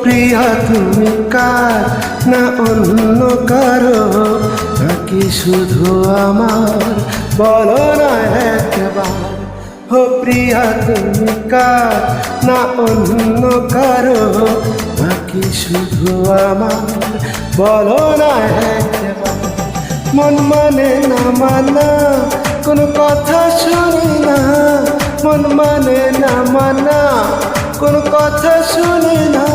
প্রিয়া তুমি কার না অন্য কারো, নাকি শুধু আমার বলো না একবার। ও প্রিয়া তুমি কার না অন্য কারো, নাকি শুধু আমার বলো না একবার। মন মানে না মানা কোনো কথা শুনি না, মন মানে না মানা কোনো কথা শুনি না।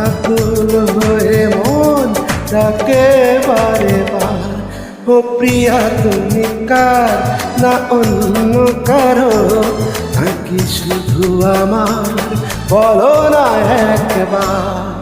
আকুল হয়ে মন ডাকে বারে বার। ও প্রিয়া তুমি কার না অন্য কারো, নাকি শুধু আমার বলো না একবার।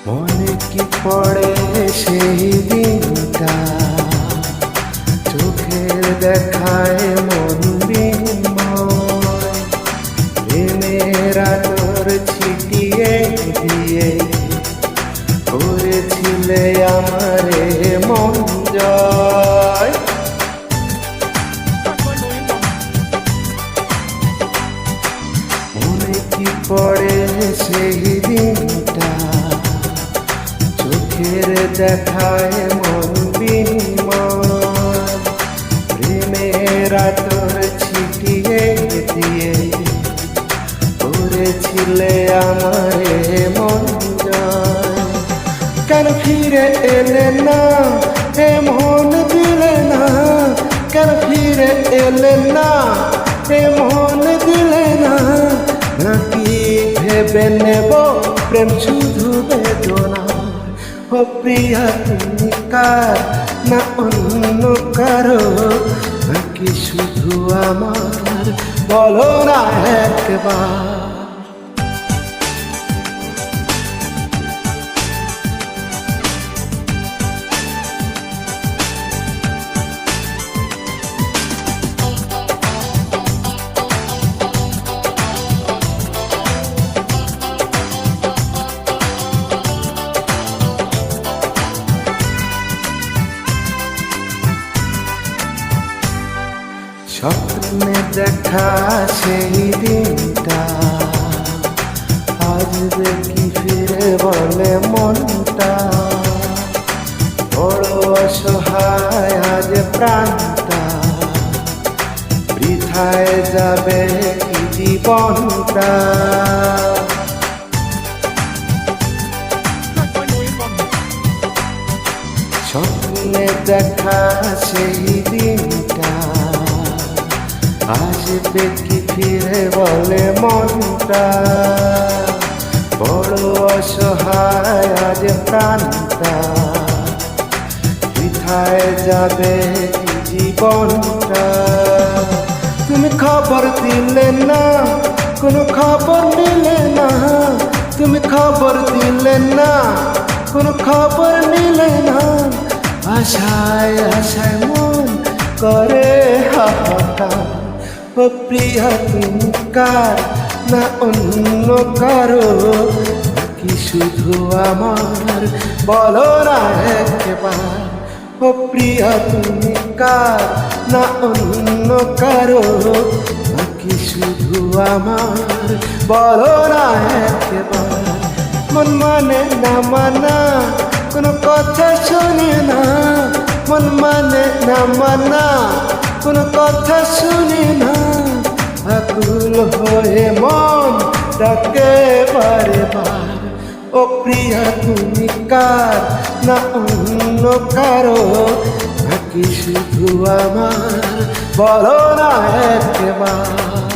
মনে কি পড়ে সেই দিনটা, চোখের দেখায় মন বিময়, প্রেমের আদর ছিটিয়ে দিয়ে করেছিলে আমারে মন জয়। মনে কি পড়ে সেই দিনটা, চোখের দেখায় মন বিময়, প্রেমের আদর ছিটিয়ে দিয়ে করেছিলে আমারে মন জয়। কেন ফিরে এলে না এ মন দিলে না, কেন ফিরে এলে না এ মন দিলে না। নাকি ভেবে নেব প্রেম শুধু বেদনা। ও প্রিয়া তুমি কার না অন্য কারো, নাকি শুধু আমার বলো না একবার। স্বপ্নে দেখা সেই দিনটা আজ দেখি ফিরে বলে মনটা, বড় অসহায় আজ প্রাণটা, বৃথায় যাবে কি জীবনটা। স্বপ্নে দেখা সেই দিনটা আসবে কি ফিরে বলে মনটা, বড় অসহায় আজ প্রাণটা, বৃথায় যাবে কি জীবনটা। তুমি খবর দিলে না কোনো খবর নিলে না, তুমি খবর দিলে না কোনো খবর নিলে না। আশায় আশায় মন করে হাহাকার। ও প্রিয়া তুমি কার না অন্য কারো, নাকি শুধু আমার বলো না একবার। ও প্রিয়া তুমি কার না অন্য কারো, নাকি শুধু আমার বলো না একবার। মন মানে না মানা কোনো কথা শুনি না, মন মানে না মানা কোনো কথা শুনি না। আকুল হয়ে মন ডাকে বারে বার। ও প্রিয়া তুমি কার না অন্য কারো, নাকি শুধু আমার বলো না একবার।